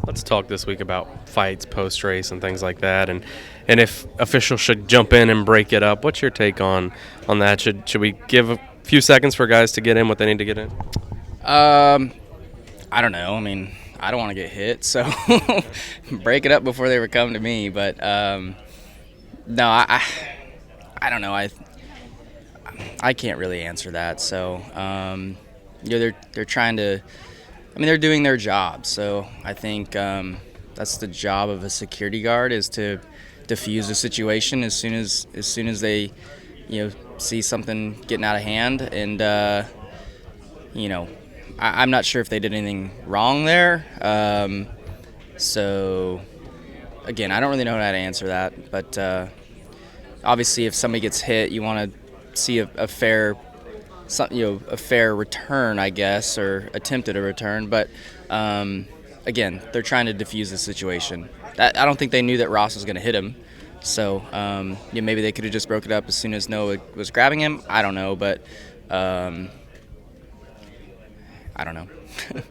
Let's talk this week about fights post-race and things like that, and if officials should jump in and break it up. What's your take on that? Should we give a few seconds for guys to get in what they need to get in? I don't know. I mean, I don't want to get hit, so break it up before they were coming to me. But no, I don't know. I can't really answer that. So they're trying to. I mean, they're doing their job. So I think that's the job of a security guard, is to diffuse the situation as soon as they see something getting out of hand. And I'm not sure if they did anything wrong there. So, again, I don't really know how to answer that. But obviously, if somebody gets hit, you want to see a fair return, I guess, or attempted a return. But again, they're trying to diffuse the situation. I don't think they knew that Ross was going to hit him. So maybe they could have just broke it up as soon as Noah was grabbing him. I don't know, but. I don't know.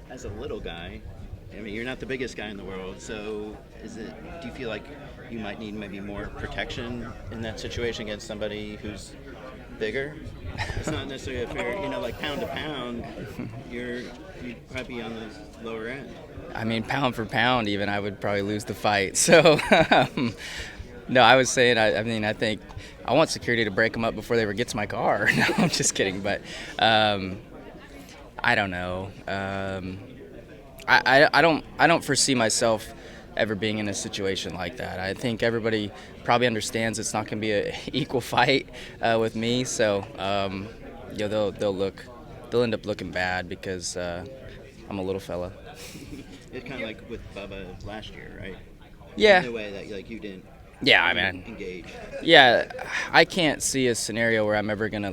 As a little guy, I mean, you're not the biggest guy in the world, so do you feel like you might need maybe more protection in that situation against somebody who's bigger? It's not necessarily a fair, like pound to pound, you'd probably be on the lower end. I mean, pound for pound, even, I would probably lose the fight. So, no, I was saying, I think I want security to break them up before they ever get to my car. No, I'm just kidding, but I don't know. I don't foresee myself ever being in a situation like that. I think everybody probably understands it's not going to be an equal fight with me. So they'll end up looking bad because I'm a little fella. It's kind of like with Bubba last year, right? Yeah. In the way that you didn't. Yeah, I mean. Engage. Yeah, I can't see a scenario where I'm ever gonna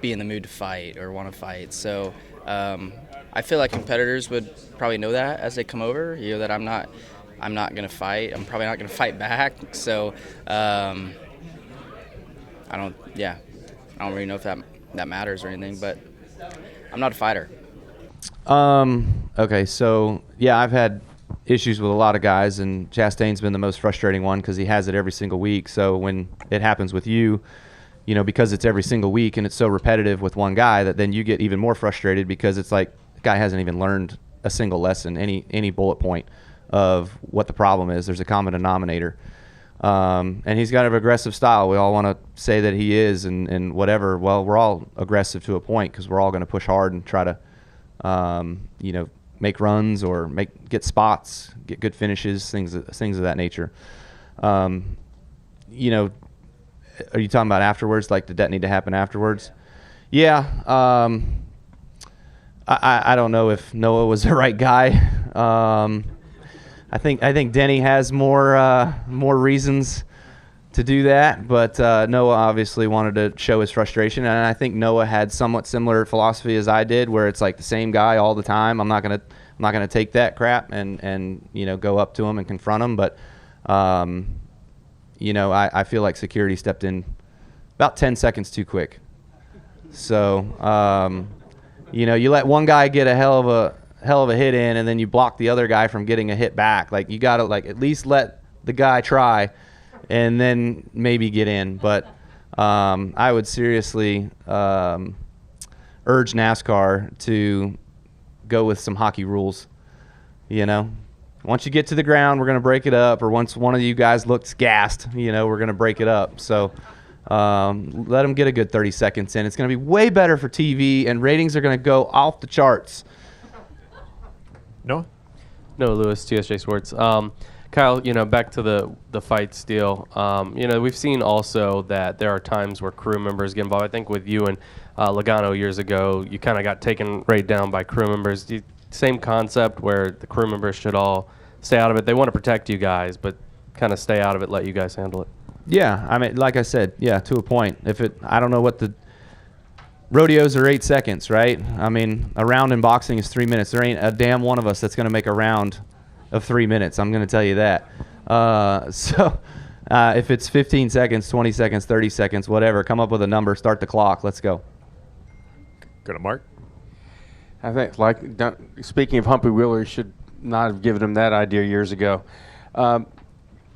be in the mood to fight or want to fight. So I feel like competitors would probably know that as they come over. That I'm not gonna fight. I'm probably not gonna fight back. So I don't really know if that matters or anything. But I'm not a fighter. Okay, so yeah, I've had issues with a lot of guys, and Chastain's been the most frustrating one because he has it every single week. So when it happens with you, because it's every single week and it's so repetitive with one guy, that then you get even more frustrated because it's like the guy hasn't even learned a single lesson, any bullet point of what the problem is. There's a common denominator. And he's got an aggressive style. We all want to say that he is and whatever. Well, we're all aggressive to a point because we're all going to push hard and try to, make runs or get spots, get good finishes, things of that nature. Are you talking about afterwards? Like, did that need to happen afterwards? Yeah. I don't know if Noah was the right guy. I think Denny has more reasons to do that, but Noah obviously wanted to show his frustration, and I think Noah had somewhat similar philosophy as I did, where it's like the same guy all the time. I'm not gonna take that crap and go up to him and confront him, but I feel like security stepped in about 10 seconds too quick. So you let one guy get a hell of a hit in, and then you block the other guy from getting a hit back. Like, you gotta at least let the guy try, and then maybe get in. But I would seriously urge NASCAR to go with some hockey rules. Once you get to the ground, we're going to break it up, or once one of you guys looks gassed, we're going to break it up. So let them get a good 30 seconds in. It's going to be way better for TV, and ratings are going to go off the charts. Noah Lewis, TSJ Sports. Kyle, back to the fights deal. We've seen also that there are times where crew members get involved. I think with you and Logano years ago, you kind of got taken right down by crew members. Same concept where the crew members should all stay out of it. They want to protect you guys, but kind of stay out of it, let you guys handle it. Yeah, I mean, like I said, yeah, to a point. I don't know what the rodeos are 8 seconds, right? I mean, a round in boxing is 3 minutes. There ain't a damn one of us that's going to make a round of 3 minutes. I'm going to tell you that. If it's 15 seconds, 20 seconds, 30 seconds, whatever, come up with a number, start the clock. Let's go. Go to Mark. I think, speaking of Humpy Wheeler, should not have given him that idea years ago.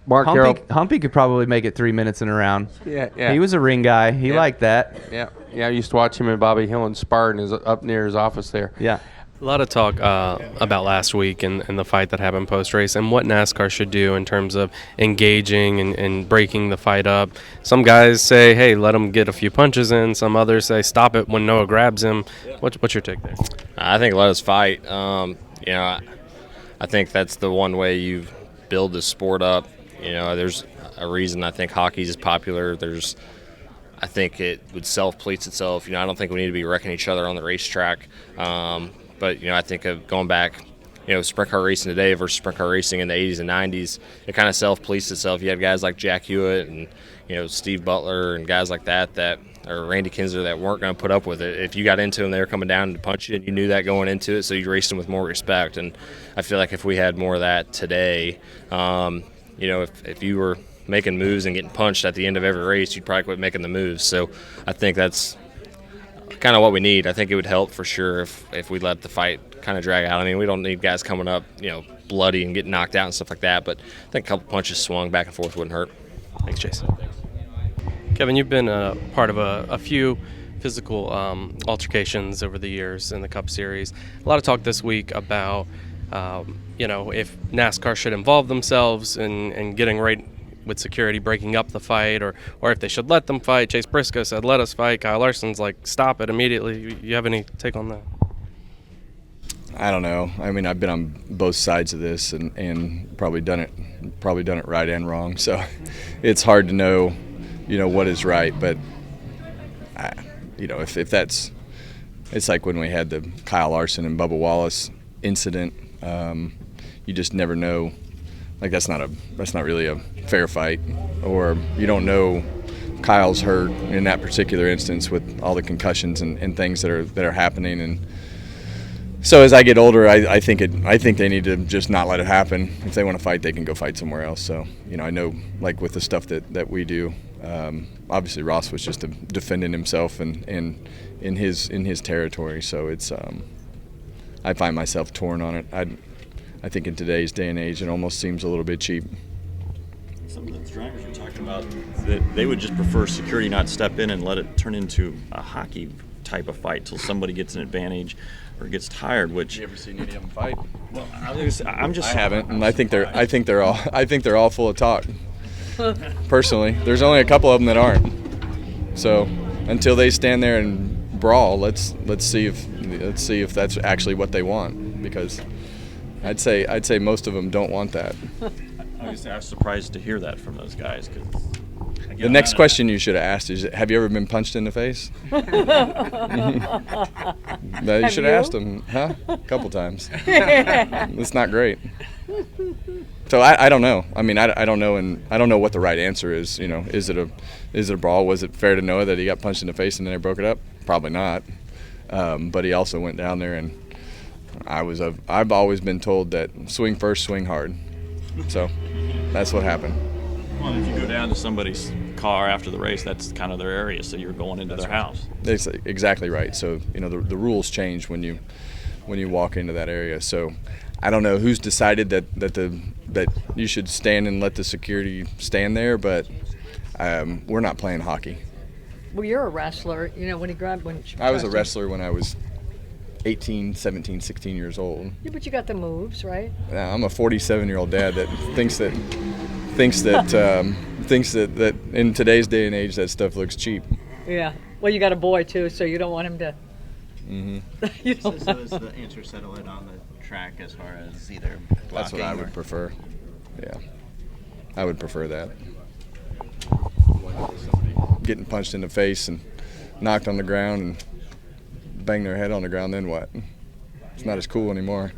Mark Carroll. Humpy could probably make it 3 minutes in a round. Yeah. He was a ring guy. He liked that. Yeah. I used to watch him and Bobby Hillin spar up near his office there. Yeah. A lot of talk about last week and the fight that happened post-race and what NASCAR should do in terms of engaging and breaking the fight up. Some guys say, hey, let him get a few punches in. Some others say, stop it when Noah grabs him. What's your take there? I think let us fight. I think that's the one way you build the sport up. There's a reason I think hockey is popular. I think it would self-police itself. I don't think we need to be wrecking each other on the racetrack. But I think of going back, sprint car racing today versus sprint car racing in the 80s and 90s, it kind of self-policed itself. You had guys like Jack Hewitt and, Steve Butler and guys like that or Randy Kinsler that weren't going to put up with it. If you got into them, they were coming down to punch you, and you knew that going into it, so you raced them with more respect. And I feel like if we had more of that today, if you were making moves and getting punched at the end of every race, you'd probably quit making the moves. So I think that's kind of what we need. I think it would help for sure if we let the fight kind of drag out. I mean, we don't need guys coming up, bloody and getting knocked out and stuff like that, but I think a couple punches swung back and forth wouldn't hurt. Thanks, Jason. Kevin, you've been part of a few physical altercations over the years in the Cup Series. A lot of talk this week about, if NASCAR should involve themselves in getting right with security, breaking up the fight, or if they should let them fight. Chase Briscoe said, let us fight. Kyle Larson's like, stop it immediately. You have any take on that? I don't know. I mean, I've been on both sides of this and probably done it right and wrong. So it's hard to know, what is right. But, if that's – it's like when we had the Kyle Larson and Bubba Wallace incident. You just never know. Like that's not really a fair fight, or you don't know Kyle's hurt in that particular instance with all the concussions and things that are happening. And so as I get older, I think they need to just not let it happen. If they want to fight, they can go fight somewhere else. So I know like with the stuff that we do, obviously Ross was just defending himself and in his territory. So it's I find myself torn on it. I think in today's day and age, it almost seems a little bit cheap. Some of the drivers were talking about that they would just prefer security not step in and let it turn into a hockey type of fight till somebody gets an advantage or gets tired. Which you ever seen any of them fight? Well, I haven't, and I think they're all full of talk. Personally, there's only a couple of them that aren't. So until they stand there and brawl, let's see if that's actually what they want, because I'd say most of them don't want that. I was surprised to hear that from those guys. The next question you should have asked is, have you ever been punched in the face? You should have asked them, huh? A couple times. It's not great. So I don't know. I mean, I don't know, and I don't know what the right answer is. Is it a brawl? Was it fair to Noah that he got punched in the face and then they broke it up? Probably not. But he also went down there, and I've always been told that swing first, swing hard. So that's what happened. Well, if you go down to somebody's car after the race, that's kind of their area, so you're going into their house. That's exactly right. So the rules change when you walk into that area. So I don't know who's decided that you should stand and let the security stand there, but we're not playing hockey. Well, you're a wrestler. When he grabbed I was a wrestler when I was 18, 17, 16 years old. Yeah, but you got the moves, right? I'm a 47-year-old dad that thinks that in today's day and age that stuff looks cheap. Yeah. Well, you got a boy too, so you don't want him to. Mm-hmm. So is the answer settle it on the track as far as either blocking? That's what I would prefer. Yeah, I would prefer that. Getting punched in the face and knocked on the ground and bang their head on the ground, then what? It's not as cool anymore.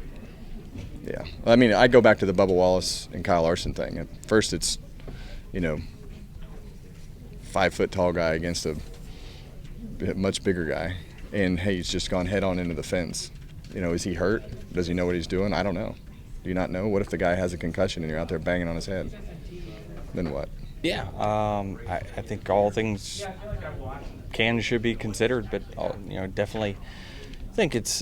Yeah. I mean, I go back to the Bubba Wallace and Kyle Larson thing. At first it's, 5-foot tall guy against a much bigger guy. And hey, he's just gone head on into the fence. Is he hurt? Does he know what he's doing? I don't know. Do you not know? What if the guy has a concussion and you're out there banging on his head? Then what? Yeah. I think all things should be considered, but definitely think it's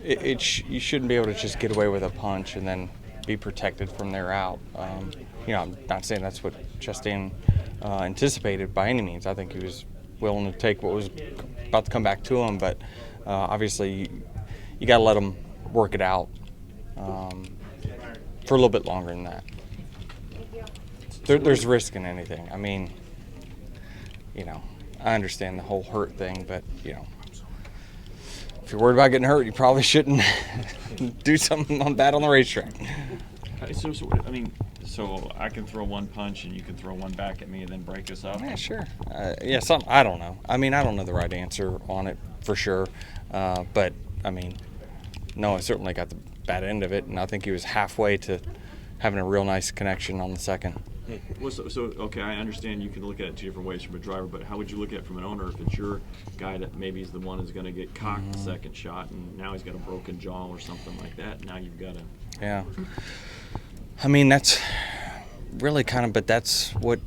you shouldn't be able to just get away with a punch and then be protected from there out. I'm not saying that's what Chastain anticipated by any means. I think he was willing to take what was about to come back to him, but obviously you got to let him work it out for a little bit longer than that. There's risk in anything. I mean, I understand the whole hurt thing, but if you're worried about getting hurt, you probably shouldn't do something bad on the racetrack. So I can throw one punch and you can throw one back at me and then break us up? Yeah, sure. I don't know. I don't know the right answer on it for sure. But, no, I certainly got the bad end of it, and I think he was halfway to having a real nice connection on the second. Well, okay, I understand you can look at it two different ways from a driver, but how would you look at it from an owner if it's your guy that maybe is the one who's going to get cocked the second shot and now he's got a broken jaw or something like that, and now you've got to... Yeah. That's really but that's what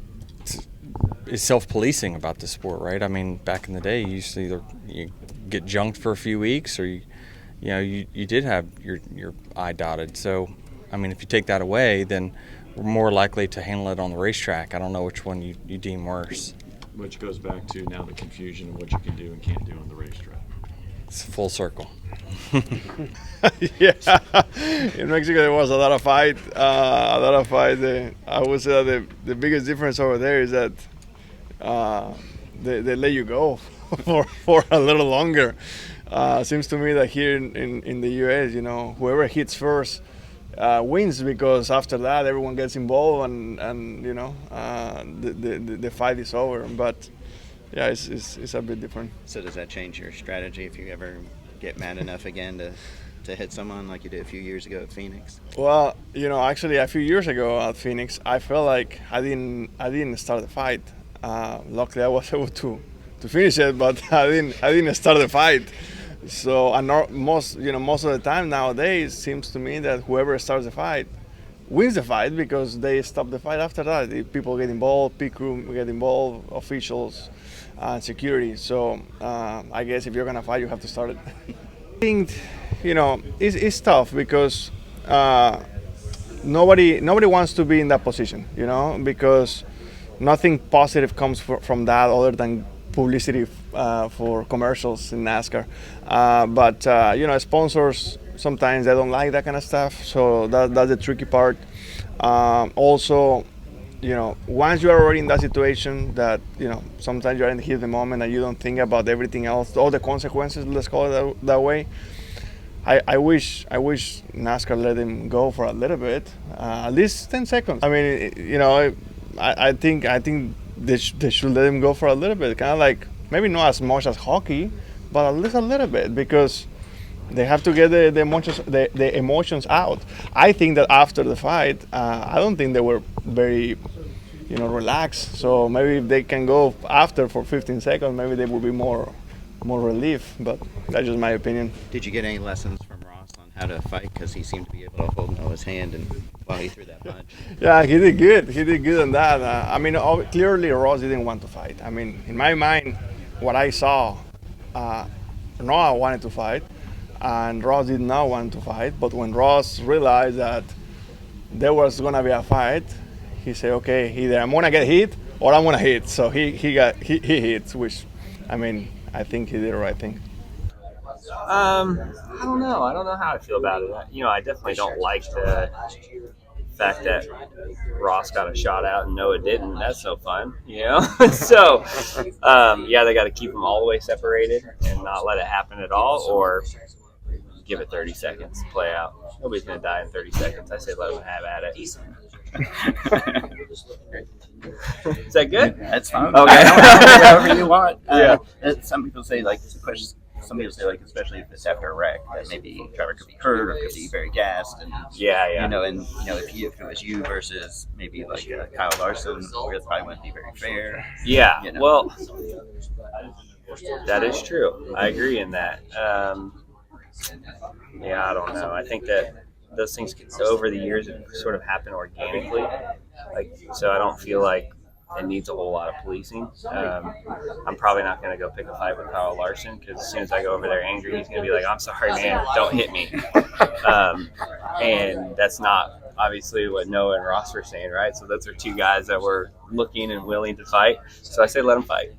is self-policing about the sport, right? Back in the day, you used to either you get junked for a few weeks or you did have your I dotted. So, if you take that away, then we're more likely to handle it on the racetrack. I don't know which one you deem worse. Which goes back to now the confusion of what you can do and can't do on the racetrack. It's full circle. Yeah, in Mexico there was a lot of fight. I would say that the biggest difference over there is that they let you go for a little longer. Seems to me that here in the U.S., whoever hits first wins, because after that everyone gets involved and the fight is over. But yeah, it's a bit different. So does that change your strategy if you ever get mad enough again to hit someone like you did a few years ago at Phoenix? Well, actually a few years ago at Phoenix, I felt like I didn't start the fight. Luckily I was able to finish it, but I didn't start the fight. So most of the time nowadays, it seems to me that whoever starts the fight wins the fight, because they stop the fight after that. The people get involved, pit crew get involved, officials, security. So I guess if you're gonna fight, you have to start it. I think it's tough because nobody wants to be in that position, because nothing positive comes from that other than publicity for commercials in NASCAR. But sponsors, sometimes they don't like that kind of stuff, so that's the tricky part. Also, once you are already in that situation, that sometimes you're in the heat of the moment and you don't think about everything else, all the consequences, let's call it that way. I wish NASCAR let him go for a little bit, at least 10 seconds. I think they should let him go for a little bit, kind of like, maybe not as much as hockey, but at least a little bit, because they have to get the emotions out. I think that after the fight, I don't think they were very relaxed. So maybe if they can go after for 15 seconds, maybe they will be more relief. But that's just my opinion. Did you get any lessons from Ross on how to fight? Because he seemed to be able to hold his hand while he threw that punch. Yeah, he did good. He did good on that. Clearly Ross didn't want to fight. In my mind, what I saw, Noah wanted to fight, and Ross did not want to fight. But when Ross realized that there was gonna be a fight, he said, "Okay, either I'm gonna get hit or I'm gonna hit." So he hits, which, I think he did the right thing. I don't know. I don't know how I feel about it. I definitely don't like the fact that Ross got a shot out and Noah didn't. That's no fun, So, they got to keep them all the way separated and not let it happen at all, or give it 30 seconds to play out. Nobody's going to die in 30 seconds. I say let them have at it. Is that good? That's fine. Okay. However you want. Yeah. Some people say, especially if it's after a wreck, that maybe the driver could be hurt or could be very gassed, and if it was you versus maybe like Kyle Larson, it probably wouldn't be very fair. Yeah. Well, that is true. I agree in that. I don't know. I think that those things over the years have sort of happened organically. So I don't feel like and needs a whole lot of policing. I'm probably not going to go pick a fight with Kyle Larson because as soon as I go over there angry, he's going to be like, I'm sorry, man, don't hit me. And that's not obviously what Noah and Ross were saying, right? So those are two guys that were looking and willing to fight. So I say let them fight.